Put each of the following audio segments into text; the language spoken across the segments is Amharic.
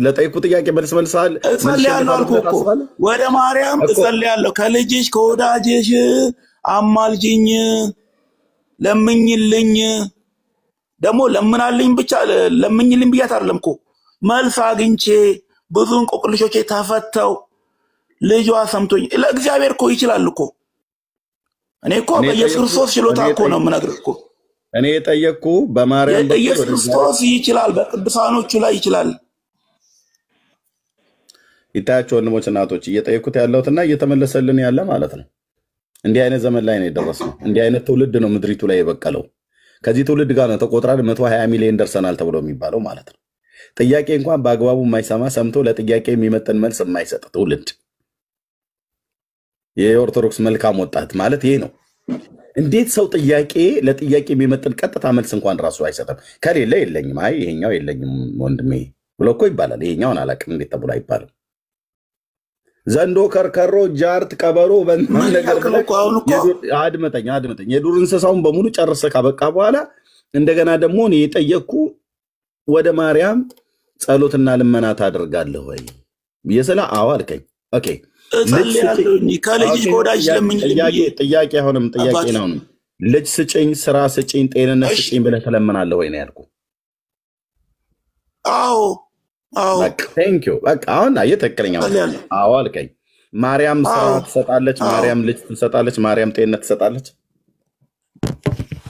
ለጠይቁ ጥያቄ መልስ መልሳል እጸልያለሁ አልኩ ወደ ማርያም እጸልያለሁ ከልጅሽ ከወዳጅሽ አማልጅኝ ለምኝልኝ ደሞ ለምናልኝ ብቻ ለምኝልኝ ብያት አይደለም እኮ መልስ አግኝቼ ብዙ እንቆቅልሾቼ ተፈተው ልጇ ሰምቶኝ ለእግዚአብሔር እኮ ይችላል እኮ እኔ እኮ በኢየሱስ ክርስቶስ ችሎታ እኮ ነው የምነግርህ እኮ እኔ ጠየቅኩ በማርያም በኩል ኢየሱስ ክርስቶስ ይችላል በቅዱሳኖቹ ላይ ይችላል ይታያቸው ወንድሞች እናቶች እየጠየቁት ያለውትና እየተመለሰልን ያለ ማለት ነው እንዲህ አይነት ዘመን ላይ ነው የደረስነው እንዲህ አይነት ትውልድ ነው ምድሪቱ ላይ የበቀለው ከዚህ ትውልድ ጋር ነው ተቆጥራን 120 ሚሊዮን ደርሰናል ተብሎ የሚባለው ማለት ነው ጥያቄ እንኳን በአግባቡ የማይሰማ ሰምቶ ለጥያቄ የሚመጥን መልስ የማይሰጥ ትውልድ የኦርቶዶክስ መልካም ወጣት ማለት ይሄ ነው እንዴት ሰው ጥያቄ ለጥያቄ የሚመጥን ቀጥታ መልስ እንኳን ራሱ አይሰጥም ከሌለ የለኝም አይ ይሄኛው የለኝም ወንድሜ ብሎ እኮ ይባላል ይሄኛውን አላቅም እንዴት ተብሎ አይባልም ዘንዶ ከርከሮ ጃርት ቀበሮ በእንትን ነገር አድመጠኝ የዱር እንስሳውን በሙሉ ጨርሰ ካበቃ በኋላ እንደገና ደግሞ እኔ የጠየቅኩ ወደ ማርያም ጸሎትና ልመና ታደርጋለህ ወይ የሰላ አዎ አልከኝ ኦኬ ጥያቄ አሁንም ጥያቄ ነው ልጅ ስጭኝ ስራ ስጭኝ ጤንነት ስጭኝ ብለህ ተለምናለህ ወይ ነው ያልኩ አዎ አዎ ቴንክ ዩ በቃ አሁን እየተከለኛው አዎ አልከኝ ማርያም ስራ ትሰጣለች ማርያም ልጅ ትሰጣለች ማርያም ጤንነት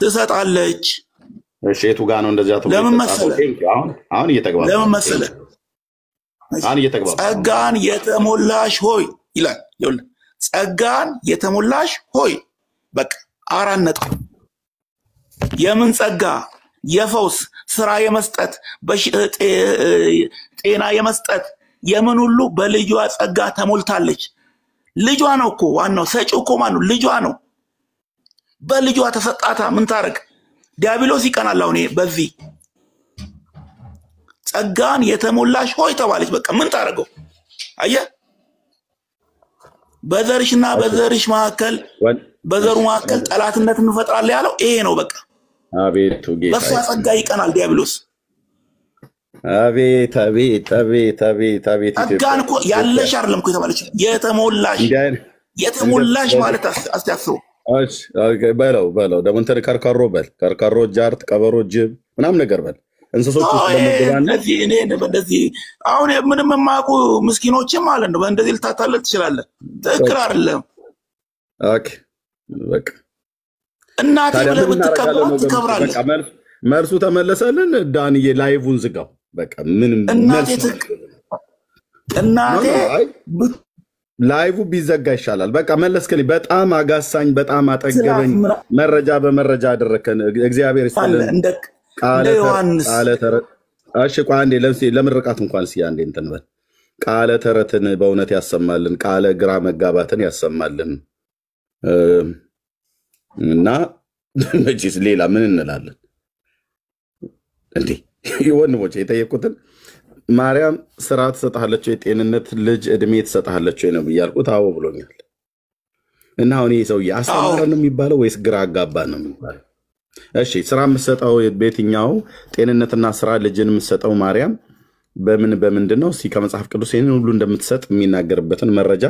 ትሰጣለች እሺ የቱ ጋር ነው እንደዚያ ተብሎ ለምን መሰለህ አሁን እየተግባባ ለምን መሰለህ ጸጋን የተሞላሽ ሆይ ይላል ይኸውልህ ጸጋን የተሞላሽ ሆይ በቃ አራት ነጥብ የምን ጸጋ የፈውስ ስራ የመስጠት ጤና የመስጠት የምን ሁሉ በልጇ ጸጋ ተሞልታለች ልጇ ነው እኮ ዋናው ሰጪው እኮ ማን ነው ልጇ ነው በልጇ ተሰጣታ ምን ታረግ ዲያብሎስ ይቀናል አሁን በዚህ ጸጋን የተሞላሽ ሆይ ተባለች በቃ ምን ታረገው አየህ በዘርሽና በዘርሽ መካከል በዘሩ መካከል ጠላትነት እንፈጥራለን ያለው ይሄ ነው በቃ አቤቱ ጌታ በሷ ጸጋ ይቀናል ዲያብሎስ አቤት ጸጋን እኮ ያለሽ አይደለም እኮ የተባለች የተሞላሽ ማለት አስተያስሩ በለው ደግሞ እንትን ከርከሮ ጃርት ቀበሮ ጅብ ምናምን ነገር በል እንስሶች ውስጥ ለመገባና እኔ እንደዚህ አሁን ምንም የማያውቁ ምስኪኖችም ማለት ነው በእንደዚህ ልታታለል ትችላለህ ትክክል አይደለም ኦኬ በቃ እናቴ ብለህ ብትከብራት ትከብራለህ በቃ መልሱ ተመለሰልን ዳንዬ ላይቭን ዝጋው በቃ ምንም እናቴ ላይቭ ቢዘጋ ይሻላል በቃ መለስከኝ በጣም አጋሳኝ በጣም አጠገበኝ መረጃ በመረጃ አደረከን እግዚአብሔር ይስጥልን ቃለ ተረት እሺ ቋንዴ ለምርቃት እንኳን ሲያንዴ እንትን በል ቃለ ተረትን በእውነት ያሰማልን ቃለ ግራ መጋባትን ያሰማልን እና መቼስ ሌላ ምን እንላለን እንዴ ወንድሞቼ የጠየቁትን ማርያም ስራ ትሰጣለች የጤንነት ልጅ እድሜ ትሰጣለች ነው ያልኩት አዎ ብሎኛል እና አሁን ይሄ ሰው ያስተማረ ነው የሚባለው ወይስ ግራ አጋባ ነው የሚባለው እሺ ስራ መስጠው ቤትኛው ጤንነትና ስራ ልጅን መስጠው ማርያም በምንድነው ሲ ከመጽሐፍ ቅዱስ ይሄን ሁሉ እንደምትሰጥ የሚናገርበትን መረጃ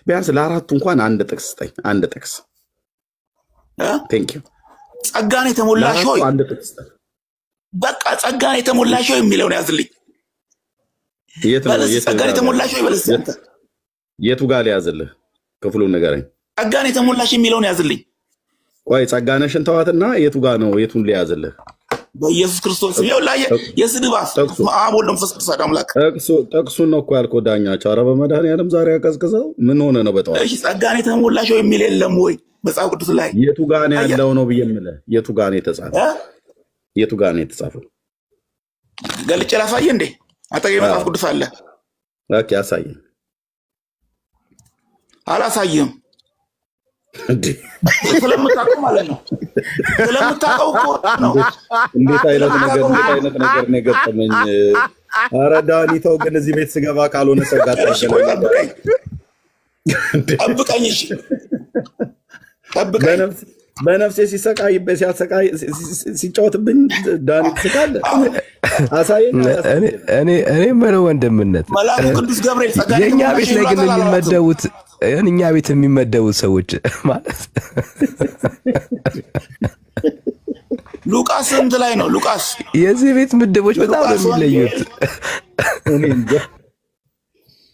ቢያንስ ለአራቱ እንኳን አንድ ጥቅስ ስጠኝ አንድ ጥቅስ ቴንክ ዩ ጸጋን የተሞላሽ ሆይ አንድ ጥቅስ በቃ ጸጋን የተሞላሽ ሆይ የሚለውን ያዝልኝ ጸጋን የተሞላሽ ሆይ በለስ የቱ ጋር ያዝልህ ክፍሉን ንገረኝ ጸጋን የተሞላሽ የሚለውን ያዝልኝ ቆይ ጸጋነሽን ተዋትና የቱ ጋር ነው የቱን ሊያዝልህ በኢየሱስ ክርስቶስ ይኸውልህ የስድባስ አቦል መንፈስ ቅዱስ አምላክ ጥቅሱን ነው እኮ ያልከው ዳኛቸው ኧረ በመድኃኒዓለም ዛሬ ያቀዝቅዘው ምን ሆነ ነው በጠዋት እሺ ጸጋን የተሞላሽ ሆይ የሚል የለም ወይ መጽሐፍ ቅዱስ ላይ የቱ ጋር ነው ያለው ነው ብየምልህ የቱ ጋር ነው የተጻፈው የቱ ጋር ነው የተጻፈው ገልጬ ላሳይ እንዴ አጠገቤ መጽሐፍ ቅዱስ አለ ኦኬ አሳየኝ አላሳየም እንዴ ስለምታውቀው ማለት ነው ስለምታውቀው እኮ ነው እንዴት አይነት ነገር ነው የገጠመኝ ኧረ ዳኒ ተው ግን እዚህ ቤት ስገባ ካልሆነ ሰው ጋር ጠብቀኝ እሺ ጠብቀኝ በነፍሴ ሲሰቃይ ሲያሰቃይ ሲጫወትብኝ ዳን ትስቃለ አሳየኝ እኔ ምለው ወንድምነት መልአኩ ቅዱስ ገብርኤል ጸጋ የኛ ቤት ላይ ግን የሚመደቡት እኛ ቤት የሚመደቡት ሰዎች ማለት ሉቃስ ስንት ላይ ነው? ሉቃስ የዚህ ቤት ምድቦች በጣም ነው የሚለዩት።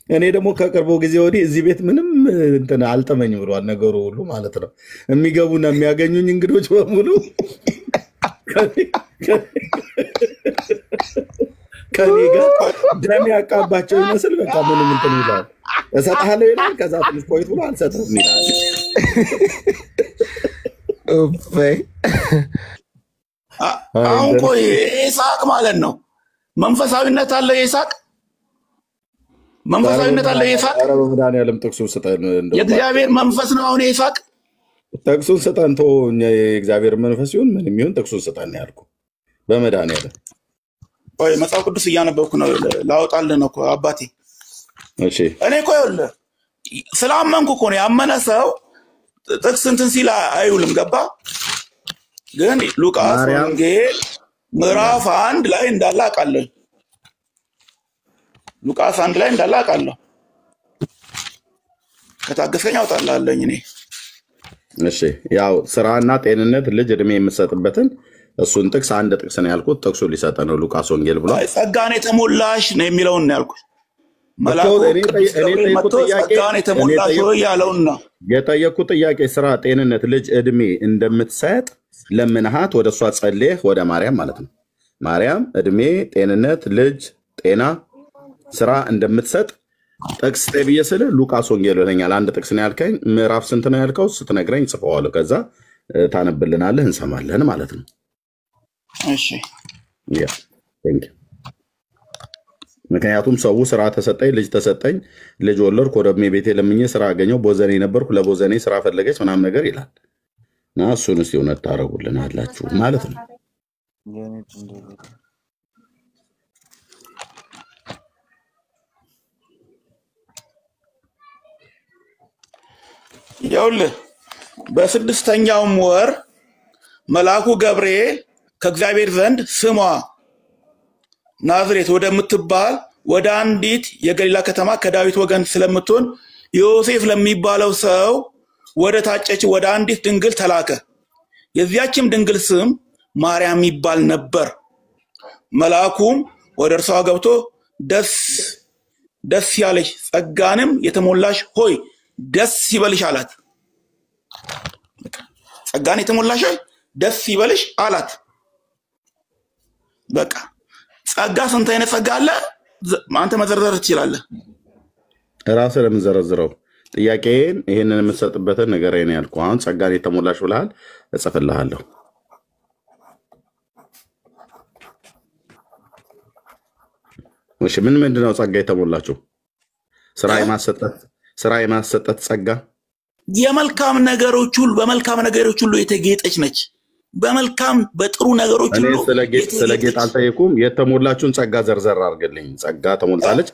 እኔ ደግሞ ከቅርቡ ጊዜ ወዲህ እዚህ ቤት ምንም እንትን አልተመኝም ብሏል ነገሩ ሁሉ ማለት ነው። የሚገቡና የሚያገኙኝ እንግዶች በሙሉ ከኔ ጋር ደም ያቃባቸው ይመስል በቃ ምንም እንትን ይላል። እሰጥሃለሁ ይላል። ከዛ ትንሽ ቆይቶ ብሎ አልሰጥም ይላል። አሁን ቆይ ይስሐቅ ማለት ነው መንፈሳዊነት አለ። ይስሐቅ መንፈሳዊነት አለ። ይስሐቅ ኧረ በመድኃኒዓለም ጥቅሱን ስጠን። የእግዚአብሔር መንፈስ ነው። አሁን ይስሐቅ ጥቅሱን ስጠን። ተው እኛ የእግዚአብሔር መንፈስ ይሁን ምንም ይሁን ጥቅሱን ስጠን ያልኩ በመድኃኒዓለም። ቆይ መጽሐፍ ቅዱስ እያነበብኩ ነው። ላወጣልህ ነው እኮ አባቴ። እሺ እኔ እኮ ይኸውልህ ስላመንኩ እኮ ነው። ያመነ ሰው ጥቅስ እንትን ሲል አይውልም። ገባ? ግን ሉቃስ ወንጌል ምዕራፍ 1 ላይ እንዳለ አውቃለሁ። ሉቃስ 1 ላይ እንዳለ አውቃለሁ። ከታገሰኝ አውጣልሃለሁ እኔ። እሺ ያው ስራና ጤንነት ልጅ እድሜ የምትሰጥበትን እሱን ጥቅስ አንድ ጥቅስ ነው ያልኩት። ጥቅሱ ሊሰጥ ነው ሉቃስ ወንጌል ብሎ ጸጋን የተሞላሽ ነው የሚለውን ነው ያልኩት። መልአኩ ጸጋን የተሞላሽ ሆይ ያለውን ነው የጠየኩት ጥያቄ። ስራ፣ ጤንነት፣ ልጅ እድሜ እንደምትሰጥ ለምንሃት ወደ እሷ ጸልየህ ወደ ማርያም ማለት ነው። ማርያም እድሜ፣ ጤንነት፣ ልጅ፣ ጤና፣ ስራ እንደምትሰጥ ጥቅስ ብዬ ስልህ ሉቃስ ወንጌል ይለኛል። አንድ ጥቅስ ነው ያልከኝ። ምዕራፍ ስንት ነው ያልከው? ስትነግረኝ ጽፈዋለሁ። ከዛ ታነብልናለህ፣ እንሰማለን ማለት ነው። እሺ ያ ምክንያቱም ሰው ስራ ተሰጠኝ፣ ልጅ ተሰጠኝ፣ ልጅ ወለድኩ፣ ወደ ቤቴ ለምኜ ስራ አገኘው፣ ቦዘኔ ነበርኩ፣ ለቦዘኔ ስራ ፈለገች ምናምን ነገር ይላል። እና እሱን እስቲ እውነት ታደርጉልን አላችሁ ማለት ነው። ይኸውልህ በስድስተኛውም ወር መልአኩ ገብርኤል ከእግዚአብሔር ዘንድ ስሟ ናዝሬት ወደምትባል ወደ አንዲት የገሊላ ከተማ ከዳዊት ወገን ስለምትሆን ዮሴፍ ለሚባለው ሰው ወደ ታጨች ወደ አንዲት ድንግል ተላከ። የዚያችም ድንግል ስም ማርያም ይባል ነበር። መልአኩም ወደ እርሷ ገብቶ ደስ ያለሽ ጸጋንም የተሞላሽ ሆይ ደስ ይበልሽ አላት። ጸጋን የተሞላሽ ሆይ ደስ ይበልሽ አላት። በቃ ጸጋ ስንት አይነት ጸጋ አለ? አንተ መዘርዘር ትችላለህ። ራስህ ለምን ዘረዝረው? ጥያቄን ይሄንን የምትሰጥበትን ነገር ነው ያልኩህ። አሁን ጸጋን የተሞላሽ ብለሃል፣ እጽፍልሃለሁ። እሺ ምንድነው ጸጋ የተሞላችው? ስራ የማሰጠት ጸጋ የመልካም ነገሮች ሁሉ በመልካም ነገሮች ሁሉ የተጌጠች ነች። በመልካም በጥሩ ነገሮች ሁሉ ስለ ጌጥ አልጠየኩም። የተሞላችሁን ጸጋ ዘርዘር አድርግልኝ። ጸጋ ተሞልታለች።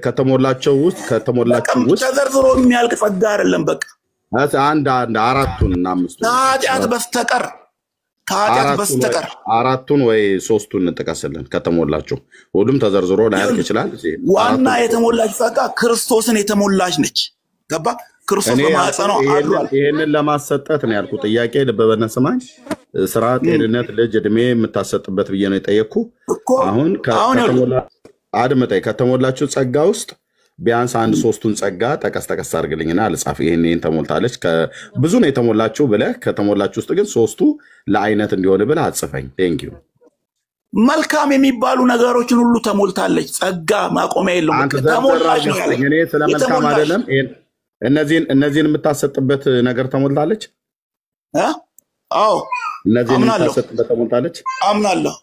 ከተሞላቸው ውስጥ ተዘርዝሮ የሚያልቅ ጸጋ አይደለም። በቃ አንድ አራቱን እና አምስቱን ከኃጢአት በስተቀር አራቱን ወይ ሶስቱን እንጥቀስልን። ከተሞላቸው ሁሉም ተዘርዝሮ ላያልቅ ይችላል። ዋና የተሞላች ጸጋ ክርስቶስን የተሞላች ነች። ገባ? ክርስቶስ በማህፀኗ አድሯል። ይሄንን ለማሰጠት ነው ያልኩት። ጥያቄ ልብ በለህ ስማኝ። ስራ፣ ጤንነት፣ ልጅ እድሜ የምታሰጥበት ብዬ ነው የጠየቅኩ። አሁን አድምጠኝ። ከተሞላችሁ ጸጋ ውስጥ ቢያንስ አንድ ሶስቱን ጸጋ ጠቀስ አድርግልኝና ልጻፍ። ይሄን ተሞልታለች ብዙ ነው የተሞላችሁ ብለህ ከተሞላችሁ ውስጥ ግን ሶስቱ ለአይነት እንዲሆን ብለህ አጽፈኝ። ቴንኪው። መልካም የሚባሉ ነገሮችን ሁሉ ተሞልታለች። ጸጋ ማቆሚያ የለውም። ተሞላች ነው ያለኝ። እኔ ስለ መልካም አይደለም። እነዚህን የምታሰጥበት ነገር ተሞልታለች። አዎ እነዚህን የምታሰጥበት ተሞልታለች። አምናለሁ።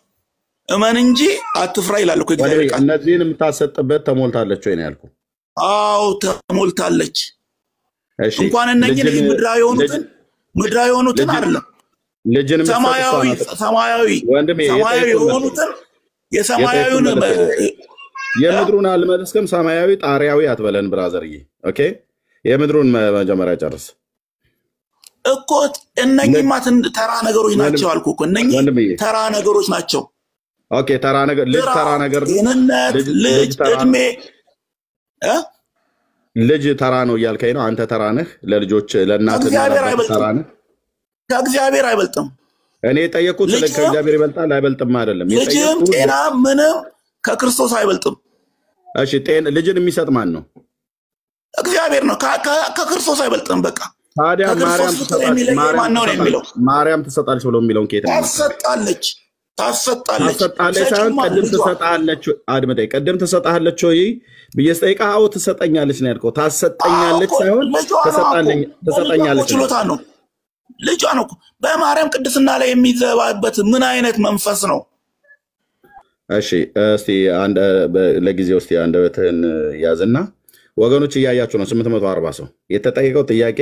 እመን እንጂ አትፍራ ይላል እኮ እግዚአብሔር ቃል። እነዚህን የምታሰጥበት ተሞልታለች ወይ ነው ያልኩህ? አዎ ተሞልታለች። እንኳን እነኝን ምድራዊ የሆኑትን አይደለም ሰማያዊ የሆኑትን የሰማያዊውን የምድሩን አልመለስክም። ሰማያዊ ጣሪያዊ አትበለን ብራዘርዬ። ኦኬ የምድሩን መጀመሪያ ጨርስ። እኮ እነኚህማ ተራ ነገሮች ናቸው አልኩ እኮ እነኚህ ተራ ነገሮች ናቸው። ኦኬ ተራ ነገር ልጅ ተራ ነገር ልጅ እድሜ ልጅ ተራ ነው እያልከኝ ነው? አንተ ተራ ነህ? ለልጆች ለእናትህ ተራ ነህ? ከእግዚአብሔር አይበልጥም። እኔ ጠየቁት ስለ ከእግዚአብሔር ይበልጣል አይበልጥም አይደለም። ልጅም ጤና ምንም ከክርስቶስ አይበልጥም። እሺ ልጅን የሚሰጥ ማን ነው? እግዚአብሔር ነው። ከክርስቶስ አይበልጥም። በቃ ታዲያ ማርያም ትሰጣለች ብሎ የሚለውን ከየት ነው? ታሰጣለች ሳይሆን ቅድም ትሰጣለች። አድምጠኝ፣ ቅድም ትሰጣለች ወይ ብዬ ስጠይቅህ አዎ ትሰጠኛለች ነው ያልከው። ታሰጠኛለች ሳይሆን ትሰጠኛለች ችሎታ ነው። ልጇ ነው። በማርያም ቅድስና ላይ የሚዘባበት ምን አይነት መንፈስ ነው? እሺ እስቲ ለጊዜው እስቲ አንደበትህን ያዝና ወገኖች እያያችሁ ነው። 840 ሰው የተጠየቀው ጥያቄ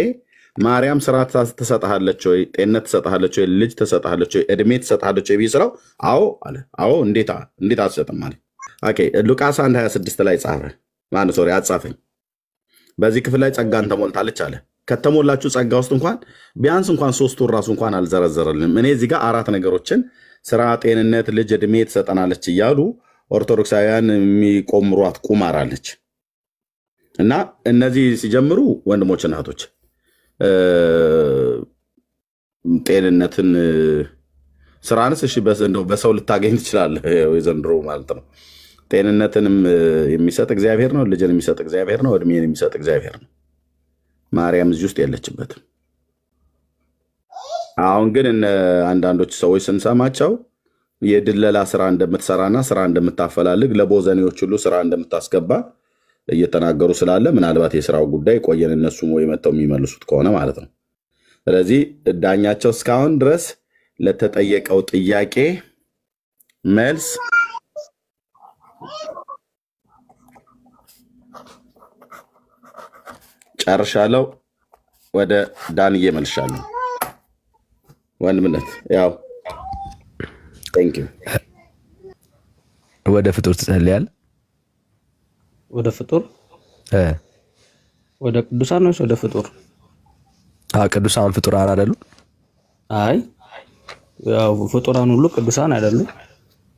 ማርያም ስራ ትሰጣለች ወይ? ጤንነት ትሰጣለች ወይ? ልጅ ትሰጣለች ወይ? እድሜ ትሰጣለች ወይ ቢስራው አዎ አለ። አዎ እንዴት አትሰጥም ማለት? ኦኬ ሉቃስ 1:26 ላይ ጻፈ። ማነው ሶሪ አጻፈኝ። በዚህ ክፍል ላይ ጸጋን ተሞልታለች አለ። ከተሞላችሁ ጸጋ ውስጥ እንኳን ቢያንስ እንኳን 3 ወር ራሱ እንኳን አልዘረዘረልንም። እኔ እዚህ ጋር 4 ነገሮችን ስራ፣ ጤንነት፣ ልጅ፣ እድሜ ትሰጠናለች እያሉ ኦርቶዶክሳውያን የሚቆምሯት ቁማራለች። እና እነዚህ ሲጀምሩ ወንድሞች እናቶች ጤንነትን ስራንስ እሺ በሰው ልታገኝ ትችላለህ ዘንድሮ ማለት ነው። ጤንነትንም የሚሰጥ እግዚአብሔር ነው። ልጅን የሚሰጥ እግዚአብሔር ነው። እድሜን የሚሰጥ እግዚአብሔር ነው። ማርያም እዚህ ውስጥ የለችበትም። አሁን ግን አንዳንዶች ሰዎች ስንሰማቸው የድለላ ስራ እንደምትሰራና ስራ እንደምታፈላልግ ለቦዘኔዎች ሁሉ ስራ እንደምታስገባ እየተናገሩ ስላለ ምናልባት የስራው ጉዳይ ቆየን እነሱም ወይ መተው የሚመልሱት ከሆነ ማለት ነው። ስለዚህ ዳኛቸው እስካሁን ድረስ ለተጠየቀው ጥያቄ መልስ ጨርሻለሁ። ወደ ዳንዬ መልሻለሁ። ወንድምነት ያው ቴንክ ዩ። ወደ ፍጡር ትጸልያለህ? ወደ ፍጡር ወደ ቅዱሳን ነው ወደ ፍጡር? ቅዱሳን ፍጡራን አይደሉ? አይ ያው ፍጡራን ሁሉ ቅዱሳን አይደሉም።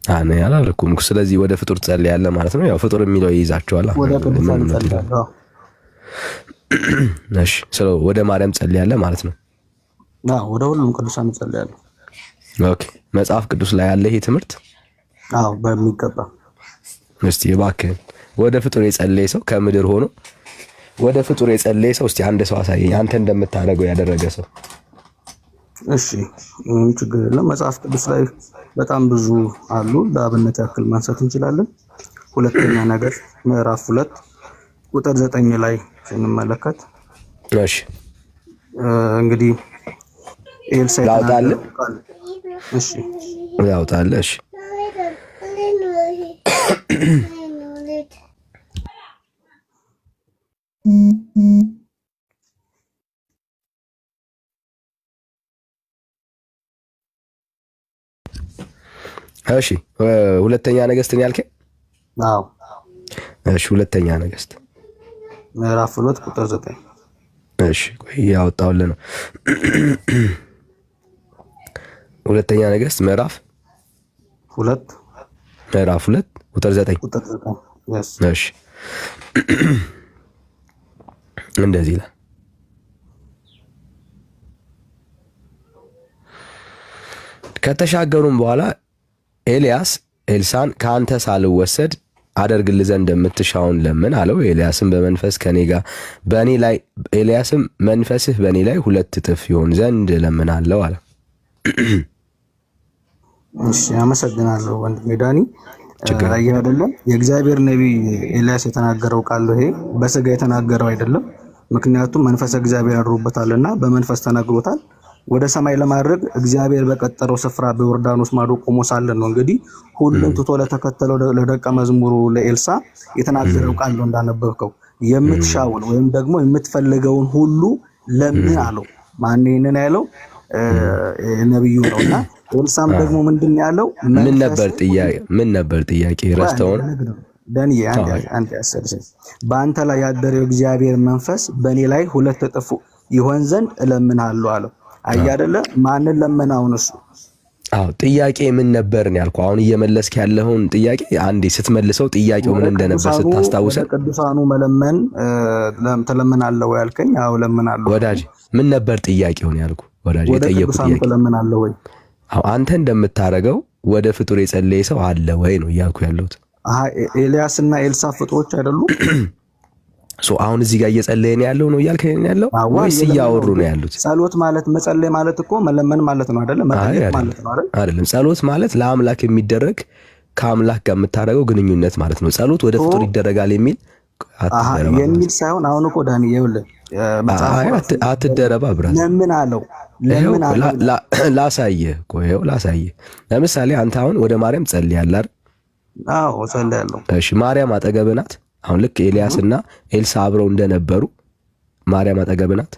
አኔ አላልኩም። ስለዚህ ወደ ፍጡር ትጸልያለህ ማለት ነው። ያው ፍጡር የሚለው ይይዛቸዋል። ወደ ቅዱሳን ትጸልያለህ? እሺ ወደ ማርያም ትጸልያለህ ማለት ነው። ወደ ሁሉም ቅዱሳን ትጸልያለህ። ኦኬ መጽሐፍ ቅዱስ ላይ ያለ ይሄ ትምህርት? አዎ በሚገባ። እስቲ እባክህ ወደ ፍጡር የጸለየ ሰው ከምድር ሆኖ ወደ ፍጡር የጸለየ ሰው እስቲ አንድ ሰው አሳየኝ፣ አንተ እንደምታደርገው ያደረገ ሰው። እሺ ችግር የለም። መጽሐፍ ቅዱስ ላይ በጣም ብዙ አሉ። ለአብነት ያክል ማንሳት እንችላለን። ሁለተኛ ነገሥት ምዕራፍ 2 ቁጥር 9 ላይ ስንመለከት እሺ እንግዲህ ኤልሳ ያውጣል። እሺ ያውጣል። እሺ እሺ ሁለተኛ ነገሥትን ያልከኝ? አዎ እሺ ሁለተኛ ነገሥት ምዕራፍ 2 ቁጥር 9 እሺ ቆይ ያወጣውልህ ነው። ሁለተኛ ነገሥት ምዕራፍ 2 ቁጥር 9 እሺ እንደዚህ ይላል። ከተሻገሩም በኋላ ኤልያስ ኤልሳን ከአንተ ሳልወሰድ አደርግልህ ዘንድ የምትሻውን ለምን አለው። ኤልያስም በመንፈስ ከኔ ጋር በእኔ ላይ ኤልያስም መንፈስህ በእኔ ላይ 2 እጥፍ ይሆን ዘንድ ለምናለው አለ። እሺ አመሰግናለሁ ወንድሜ ዳኒ። አየህ አይደለም የእግዚአብሔር ነብይ ኤልያስ የተናገረው ቃል ይሄ በስጋ የተናገረው አይደለም። ምክንያቱም መንፈስ እግዚአብሔር አድሮበታልና በመንፈስ ተናግሮታል። ወደ ሰማይ ለማድረግ እግዚአብሔር በቀጠረው ስፍራ በዮርዳኖስ ማዶ ቆሞ ሳለ ነው እንግዲህ ሁሉም ትቶ ለተከተለው ለደቀ መዝሙሩ ለኤልሳ የተናገረው ቃል ነው እንዳነበብከው። የምትሻውን ወይም ደግሞ የምትፈልገውን ሁሉ ለምን አለው። ማን ይሄንን ያለው? ነብዩ ነውና ኤልሳም ደግሞ ምንድን ያለው? ምን ነበር ጥያቄ ረስተው ዳንኤል አንድ ያሰልሰ በአንተ ላይ ያደረው እግዚአብሔር መንፈስ በእኔ ላይ 2 እጥፍ ይሆን ዘንድ እለምንሃለሁ አለው። አየህ አይደለ? ማንን ለመናውን እሱ? አዎ ጥያቄ ምን ነበር ነው ያልኩህ። አሁን እየመለስክ ያለውን ጥያቄ አንዴ ስትመልሰው ጥያቄው ምን እንደነበር ስታስታውሰን ቅዱሳኑ መለመን ተለምናለሁ ያልከኝ? አዎ ለምናለሁ ወዳጅ። ምን ነበር ጥያቄው ነው ያልኩህ ወዳጅ። የጠየቁት ጥያቄ ተለምናለሁ ወይ? አዎ አንተ እንደምታረገው ወደ ፍጡር የጸለየ ሰው አለ ወይ ነው እያልኩ ያለሁት። ኤልያስ እና ኤልሳ ፍጡሮች አይደሉ? አሁን እዚህ ጋር እየጸለየን ያለው ነው እያልከኝ ያለው ወይስ እያወሩ ነው ያሉት? ጸሎት ማለት መጸለይ ማለት እኮ መለመን ማለት ነው አይደለ? መጠየቅ ማለት ነው አይደል? አይደለም። ጸሎት ማለት ለአምላክ የሚደረግ ከአምላክ ጋር የምታረገው ግንኙነት ማለት ነው። ጸሎት ወደ ፍጡር ይደረጋል የሚል የሚል ሳይሆን አሁን እኮ ዳኒ ይኸውልህ አትደረባ ብራዘር። ለምን አለው? ላሳየህ እኮ ይኸው ላሳየህ። ለምሳሌ አንተ አሁን ወደ ማርያም ጸልያለህ አይደል? አዎ ጸልያለሁ። እሺ ማርያም አጠገብህ ናት? አሁን ልክ ኤልያስ እና ኤልሳ አብረው እንደነበሩ ማርያም አጠገብህ ናት?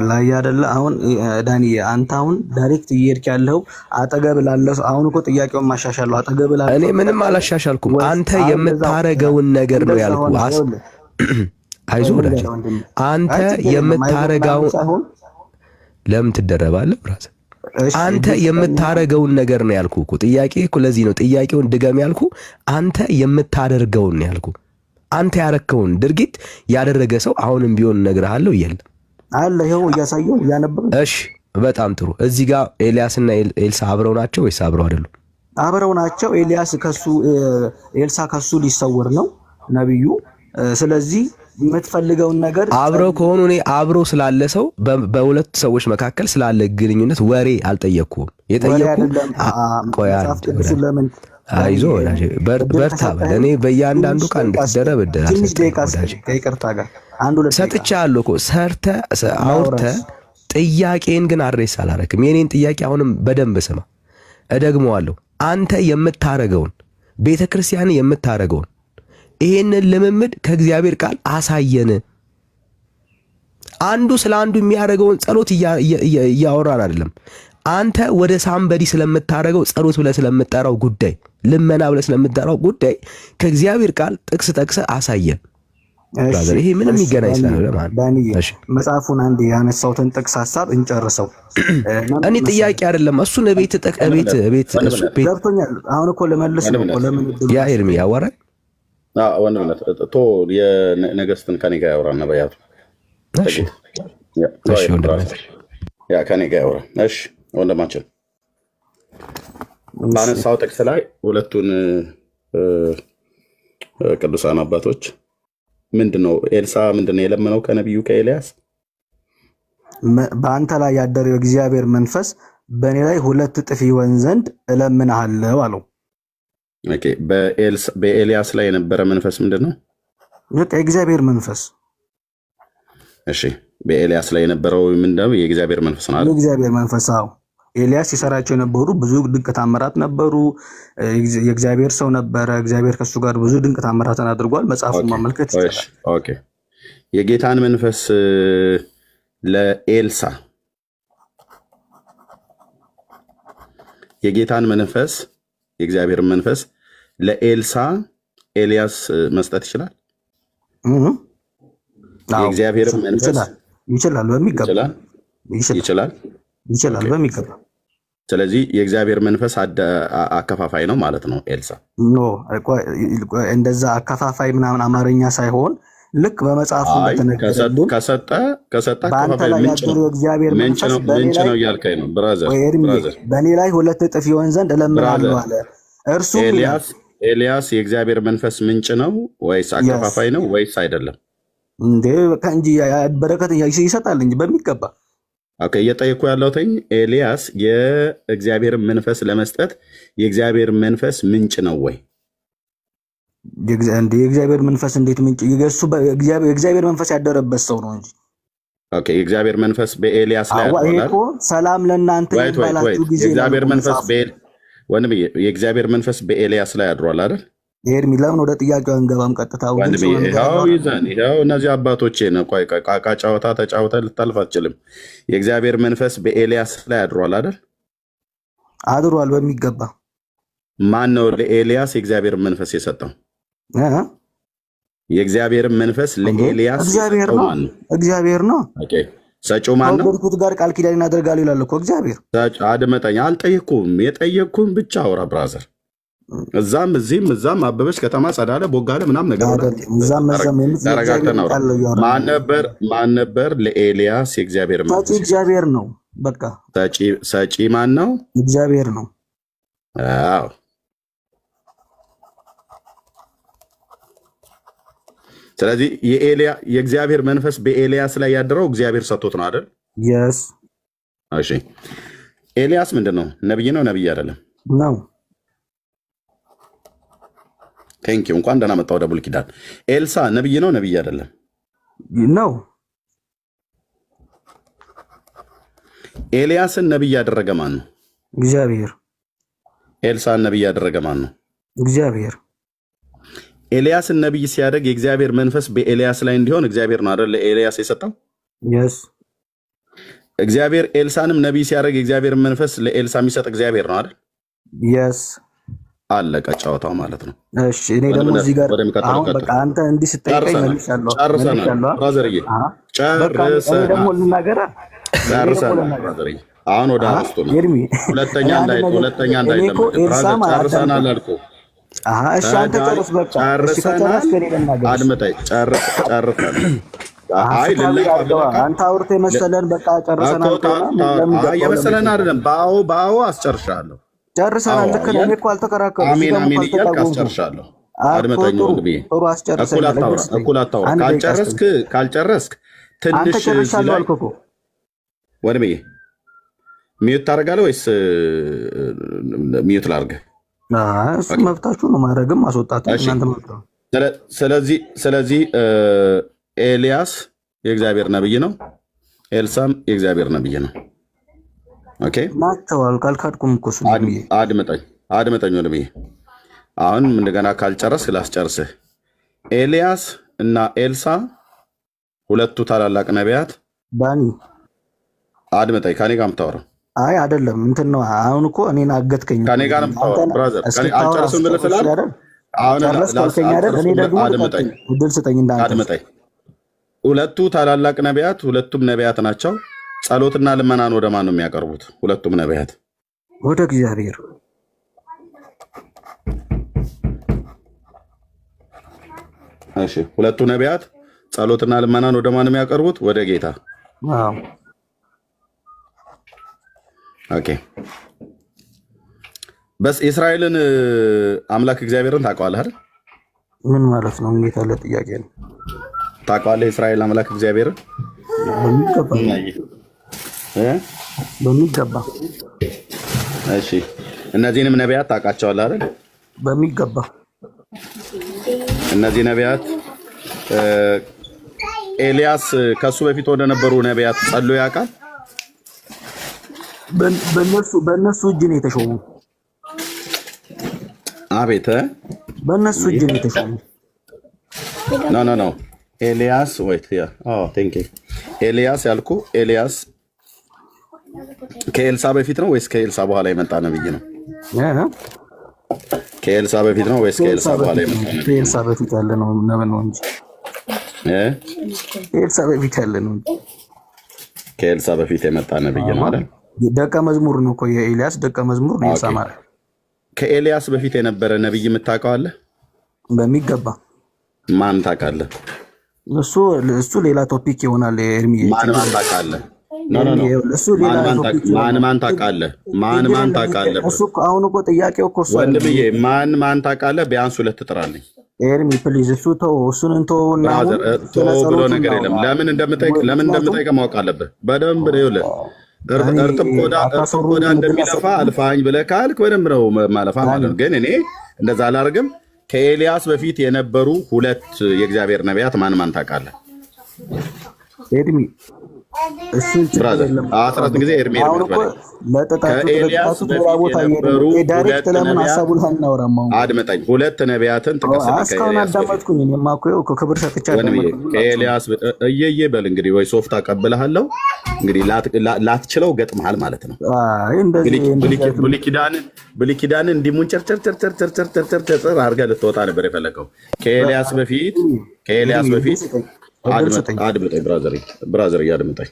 ላይ አይደለ? አሁን ዳኒ አንተ አሁን ዳይሬክት እየሄድክ ያለው አጠገብ ላለው አሁን እኮ ጥያቄውን ማሻሻለው አጠገብ ላለው እኔ ምንም አላሻሻልኩም። አንተ የምታረገውን ነገር ነው ያልኩህ። አይዞህ ወዳጅ፣ አንተ የምታረጋው ለምን ትደረባለህ ብራዘር? አንተ የምታረጋውን ነገር ነው ያልኩህ እኮ። ጥያቄ እኮ ለዚህ ነው ጥያቄውን ድገም ያልኩህ። አንተ የምታደርገውን ነው ያልኩህ። አንተ ያረከውን ድርጊት ያደረገ ሰው አሁንም ቢሆን እነግርሃለሁ ይል አለ። ይሄው እያሳየው እያነበበ። እሺ በጣም ጥሩ። እዚህ ጋር ኤልያስና ኤልሳ አብረው ናቸው ወይስ አብረው አይደሉም? አብረው ናቸው። ኤልያስ ከሱ ኤልሳ ከሱ ሊሰወር ነው ነብዩ። ስለዚህ የምትፈልገውን ነገር አብረው ከሆኑ እኔ አብረው ስላለ ሰው በሁለት ሰዎች መካከል ስላለ ግንኙነት ወሬ አልጠየቅኩም። የጠየቅኩ አይዞህ ወዳጅ በርታ በል። እኔ በእያንዳንዱ ቃል እንድትደረብ ከይቅርታ ጋር አንድ ሁለት ሰጥቻለሁ እኮ ሰርተህ አውርተህ። ጥያቄን ግን አድሬስ አላረክም። የኔን ጥያቄ አሁንም በደንብ ስማ፣ እደግመዋለሁ። አንተ የምታረገውን ቤተክርስቲያን የምታረገውን ይሄንን ልምምድ ከእግዚአብሔር ቃል አሳየን። አንዱ ስለ አንዱ የሚያደርገውን ጸሎት እያወራን አይደለም። አንተ ወደ ሳምበዲ ስለምታረገው ጸሎት ብለህ ስለምትጠራው ጉዳይ፣ ልመና ብለህ ስለምትጠራው ጉዳይ ከእግዚአብሔር ቃል ጥቅስ ጠቅሰህ አሳየን ብራዘር። ይሄ ምንም ይገናኝ ስላለ ማለት ነው። መጽሐፉን አንድ ያነሳውትን ጥቅስ ሐሳብ እንጨርሰው። እኔ ጥያቄ አይደለም እሱን ቤት እሱ ቤት ገብቶኛል። አሁን እኮ ለመልስ ነው እኮ ለምን ያ ኤርሚ ያወራል ወንድምነት ቶ የነገስትን ከኔ ጋር ያወራ ነብያቱ። እሺ እሺ ወንድምነት ያ ከኔ ጋር ያወራ። እሺ ወንድማችን ባነሳው ጥቅስ ላይ ሁለቱን ቅዱሳን አባቶች ምንድነው ኤልሳ ምንድነው የለመነው ከነብዩ ከኤልያስ? በአንተ ላይ ያደረው እግዚአብሔር መንፈስ በእኔ ላይ 2 እጥፍ ይሆን ዘንድ እለምንሃለሁ አለው። ኦኬ በኤልያስ ላይ የነበረ መንፈስ ምንድነው? የእግዚአብሔር መንፈስ። እሺ በኤልያስ ላይ የነበረው ምንድነው? የእግዚአብሔር መንፈስ ነው አይደል? የእግዚአብሔር መንፈስ። አዎ ኤልያስ ሲሰራቸው የነበሩ ብዙ ድንቅ ተአምራት ነበሩ። የእግዚአብሔር ሰው ነበረ። እግዚአብሔር ከሱ ጋር ብዙ ድንቅ ተአምራትን አድርጓል። መጽሐፉን ማመልከት ይችላል። ኦኬ የጌታን መንፈስ ለኤልሳ የጌታን መንፈስ የእግዚአብሔር መንፈስ ለኤልሳ ኤልያስ መስጠት ይችላል? የእግዚአብሔር መንፈስ ይችላል በሚገባ ይችላል በሚገባ። ስለዚህ የእግዚአብሔር መንፈስ አከፋፋይ ነው ማለት ነው ኤልሳ? ኖ እንደዛ አከፋፋይ ምናምን አማርኛ ሳይሆን ልክ በመጽሐፉ እንደተነገረልን ከሰጠ አከፋፋይ ምንጭ ነው እያልከኝ ነው ብራዘር። በእኔ ላይ 2 እጥፍ ይሆን ዘንድ እለምናለሁ አለ። እርሱ ኤልያስ የእግዚአብሔር መንፈስ ምንጭ ነው ወይስ አከፋፋይ ነው ወይስ አይደለም? እንዴ በቃ እንጂ በረከት ይሰጣል እንጂ በሚገባ። ኦኬ እየጠየኩ ያለሁት ኤልያስ የእግዚአብሔር መንፈስ ለመስጠት የእግዚአብሔር መንፈስ ምንጭ ነው ወይ? የእግዚአብሔር መንፈስ እንዴት ምንጭ? የእግዚአብሔር መንፈስ ያደረበት ሰው ነው እንጂ። ኦኬ የእግዚአብሔር መንፈስ በኤልያስ ላይ አድሯል። ሰላም ለእናንተ ይባላችሁ ጊዜ የእግዚአብሔር መንፈስ ወንድም የእግዚአብሔር መንፈስ በኤልያስ ላይ አድሯል አይደል? ኤርሚ ለምን ወደ ጥያቄው አንገባም? ቀጥታ ይኸው እነዚህ አባቶቼ ነው። ቆይ ቃቃ ጫወታ ተጫውተህ ልታልፍ አትችልም። የእግዚአብሔር መንፈስ በኤልያስ ላይ አድሯል አይደል? አድሯል በሚገባ። ማን ነው ለኤልያስ የእግዚአብሔር መንፈስ የሰጠው? የእግዚአብሔር መንፈስ ለኤልያስ እግዚአብሔር ነው። ሰጪው ማን ነው? ከወደድኩት ጋር ቃል ኪዳን እናደርጋለሁ ይላል እኮ እግዚአብሔር። አድመጠኝ። አልጠየቅኩም። የጠየቅኩም ብቻ አውራ ብራዘር። እዛም እዚህም እዛም አበበች ከተማ ጸዳለ ቦጋለ ምናምን ነገር ተረጋግተን አውራ። ማን ነበር ለኤልያስ የእግዚአብሔር ሰጪ? እግዚአብሔር ነው። በቃ ሰጪ ማን ነው? እግዚአብሔር ነው። አዎ ስለዚህ የእግዚአብሔር መንፈስ በኤልያስ ላይ ያደረው እግዚአብሔር ሰጥቶት ነው አይደል? የስ እሺ። ኤልያስ ምንድን ነው? ነብይ ነው? ነብይ አይደለም? ነው። ቴንኪው። እንኳን ደህና መጣ ወደ ብሉይ ኪዳን። ኤልሳ ነብይ ነው? ነብይ አይደለም? ነው። ኤልያስን ነብይ ያደረገ ማን ነው? እግዚአብሔር። ኤልሳን ነብይ ያደረገ ማን ነው? እግዚአብሔር። ኤልያስን ነብይ ሲያደርግ የእግዚአብሔር መንፈስ በኤልያስ ላይ እንዲሆን እግዚአብሔር ነው አይደል ለኤልያስ የሰጠው? የስ እግዚአብሔር ኤልሳንም ነብይ ሲያደርግ የእግዚአብሔር መንፈስ ለኤልሳ የሚሰጥ እግዚአብሔር ነው አይደል? የስ አለቀ ጨዋታው ማለት ነው። እሺ እኔ ደግሞ እዚህ ጋር አሁን በቃ አንተ እንዲህ ስትጠይቀኝ መልሻለሁ። ጨርሰናል ብራዘርዬ፣ ጨርሰናል። ደግሞ ልናገር ጨርሰናል ብራዘርዬ። አሁን ወደ አርስቱ ነው። ሁለተኛ እንዳይለምድ ብራዘር፣ ጨርሰናል አልኩህ። እሺ አንተ ጨርስ በቃ። ጨርሰናል። አድምጠኝ። ጨርሰናል። አይ አንተ አውርተህ መሰለን በቃ ጨርሰናል። የመሰለን አይደለም። ባዎ አስጨርሻለሁ። ጨርሰናል። ልክ ነው። እኔ እኮ አልተከራከርኩም። አሜን እያልክ አስጨርሻለሁ። አድምጠኝ ወንድሜ። እኩል አታውራ። ካልጨረስክ ትንሽ ወንድሜ ሚዩት ታደርጋለህ ወይስ ሚዩት ላድርግህ? እሱ መብታችሁ ነው። ማድረግም ማስወጣት እናንተ መብት ነው። ስለዚህ ኤልያስ የእግዚአብሔር ነብይ ነው። ኤልሳም የእግዚአብሔር ነብይ ነው። ኦኬ ናቸው። አልካድኩም እኮ እሱ። አድምጠኝ ወንድሜ። አሁን እንደገና ካልጨረስክ ላስጨርስህ። ኤልያስ እና ኤልሳ ሁለቱ ታላላቅ ነቢያት። ዳኒ አድምጠኝ። ከኔ ጋር የምታወራው አይ አይደለም እንትን ነው። አሁን እኮ እኔን አገትከኝ። ከኔ ጋር የምታወራው ብራዘር። አልጨርስም ብለህ ስላል አሁን አድምጠኝ። ሁለቱ ታላላቅ ነቢያት፣ ሁለቱም ነቢያት ናቸው። ጸሎትና ልመናን ወደ ማን ነው የሚያቀርቡት? ሁለቱም ነቢያት ወደ እግዚአብሔር። እሺ ሁለቱ ነቢያት ጸሎትና ልመናን ወደ ማን ነው የሚያቀርቡት? ወደ ጌታ። አዎ ኦኬ። በስ የእስራኤልን አምላክ እግዚአብሔርን ታውቀዋለህ አይደል? ምን ማለት ነው? እንዴት ያለ ጥያቄ ነው? ታውቀዋለህ የእስራኤል አምላክ እግዚአብሔርን? በሚገባ። እሺ እነዚህንም ነቢያት ታውቃቸዋለህ አይደል? በሚገባ። እነዚህ ነቢያት ኤልያስ ከሱ በፊት ወደ ነበሩ ነቢያት ጸልዮ ያውቃል? በእነሱ እጅ ነው የተሾሙ። አቤት በእነሱ እጅ ነው የተሾሙ። ኖ ኤልያስ ወይት ያ ቴንክ ዩ ኤልያስ ያልኩ ኤልያስ ከኤልሳ በፊት ነው ወይስ ከኤልሳ በኋላ የመጣ ነብይ ነው? ከኤልሳ በፊት ነው ወይስ ከኤልሳ በኋላ የመጣ ነብይ? ከኤልሳ በፊት ያለ ነው ነው እንጂ ከኤልሳ በፊት ያለ ነው። ከኤልሳ በፊት የመጣ ነብይ ነው አይደል? ደቀ መዝሙር ነው እኮ የኤልያስ ደቀ መዝሙር ነው ኤልሳ ማለት። ከኤልያስ በፊት የነበረ ነብይ የምታውቀው አለ? በሚገባ። ማን ታውቃለህ? እሱ ሌላ ቶፒክ ይሆናል። ኤርሚ ማን ታውቃለህ? ማን ታውቃለህ? ማን ታውቃለህ? እሱ አሁን እኮ ጥያቄው እኮ እሱ ወንድምዬ ማን ታውቃለህ? ቢያንስ ሁለት ጥራልኝ። ኤርሚ ፕሊዝ እሱ ተው፣ እሱን እንተውና ብሎ ነገር የለም። ለምን እንደምጠይቅ ማወቅ አለብህ በደንብ ነው። ይኸውልህ እርጥብ ቆዳ እንደሚለፋ አልፋኝ ብለህ ካልክ በደንብ ነው ማለፋ ማለት ነው። ግን እኔ እንደዛ አላደርግም። ከኤልያስ በፊት የነበሩ ሁለት የእግዚአብሔር ነቢያት ማን ታውቃለህ? ኤርሚ እሱ ብራዘር 14 ጊዜ ኤርሚ ከኤልያስ በፊት የነበሩ ሁለት ነቢያት አድምጠኝ። ሁለት ነቢያትን ጥቀስልኝ። ከኤልያስ እየየ በል እንግዲህ ወይ ሶፍት አቀብልሃለሁ። እንግዲህ ላትችለው ገጥመሃል ማለት ነው። ብሉይ ኪዳንን እንዲሙን ጨርጨር አድርገህ ልትወጣ ነበር የፈለገው። ከኤልያስ በፊት አድምጠኝ ብራዘር አድምጠኝ።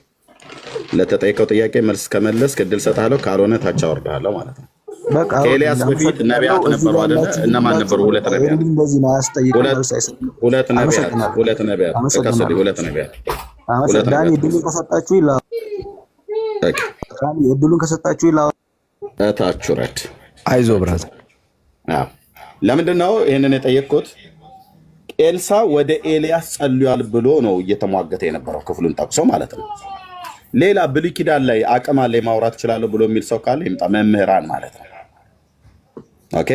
ለተጠየቀው ጥያቄ መልስ ከመለስ እድል ሰጣለሁ፣ ካልሆነ ታች አወርድሃለሁ ማለት ነው። በቃ ከኤልያስ በፊት ነቢያት ነበሩ አይደለ? እነማን ነበሩ? ሁለት ነቢያት። እንደዚህ ነው አያስጠይቅም። መልስ አይሰጥም። ሁለት ነቢያት ተከሰሉ። ሁለት ነቢያት ዳኒ እድሉን ከሰጣችሁ ይላ ዳኒ እድሉን ከሰጣችሁ ይላ እታች ውረድ። አይዞ ብራዘር። አዎ ለምንድን ነው ይህንን የጠየቅኩት? ኤልሳ ወደ ኤልያስ ጸልዩአል ብሎ ነው እየተሟገተ የነበረው ክፍሉን ጠቅሶ ማለት ነው። ሌላ ብሉይ ኪዳን ላይ አቅም አለኝ ማውራት እችላለሁ ብሎ የሚል ሰው ካለ ይምጣ። መምህራን ማለት ነው። ኦኬ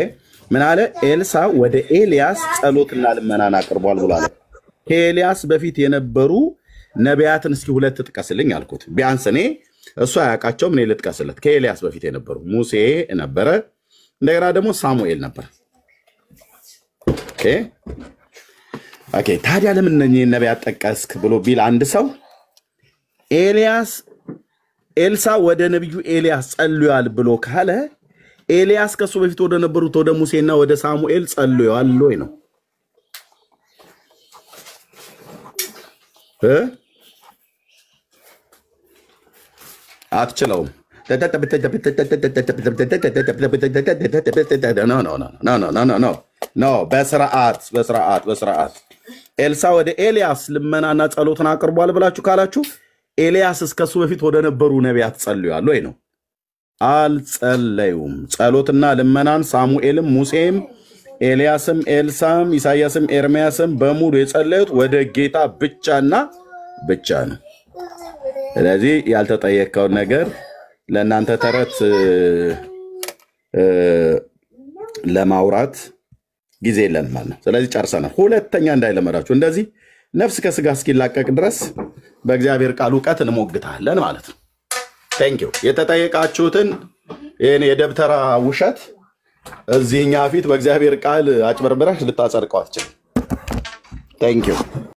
ምን አለ? ኤልሳ ወደ ኤልያስ ጸሎትና ልመናን አቅርቧል ብሎ አለ። ከኤልያስ በፊት የነበሩ ነቢያትን እስኪ ሁለት ጥቀስልኝ አልኩት። ቢያንስ እኔ እሱ አያውቃቸውም፣ እኔ ልጥቀስለት። ከኤልያስ በፊት የነበሩ ሙሴ ነበረ፣ እንደገና ደግሞ ሳሙኤል ነበር። ኦኬ ታዲያ ለምን እነኚህን ነቢያት ጠቀስክ ብሎ ቢል አንድ ሰው ኤልሳ ወደ ነቢዩ ኤልያስ ጸልዩአል ብሎ ካለ ኤልያስ ከሱ በፊት ወደ ነበሩት ወደ ሙሴና ወደ ሳሙኤል ጸልዩአል ወይ ነው? አትችለውም። ኖ በስርዓት ኤልሳ ወደ ኤልያስ ልመናና ጸሎትን አቅርቧል ብላችሁ ካላችሁ ኤልያስ እስከሱ በፊት ወደ ነበሩ ነቢያት ጸልዩአል ወይ ነው? አልጸለዩም። ጸሎትና ልመናን ሳሙኤልም ሙሴም ኤልያስም ኤልሳም ኢሳያስም ኤርምያስም በሙሉ የጸለዩት ወደ ጌታ ብቻና ብቻ ነው። ስለዚህ ያልተጠየቀውን ነገር ለእናንተ ተረት ለማውራት ጊዜ የለንም ማለት ነው። ስለዚህ ጨርሰናል። ሁለተኛ እንዳይለመዳችሁ እንደዚህ ነፍስ ከስጋ እስኪላቀቅ ድረስ በእግዚአብሔር ቃል እውቀት እንሞግታለን ማለት ነው። ቴንኪው። የተጠየቃችሁትን ይህን የደብተራ ውሸት እዚህኛ ፊት በእግዚአብሔር ቃል አጭበርብረሽ ልታጸድቀው አትችልም። ቴንኪው።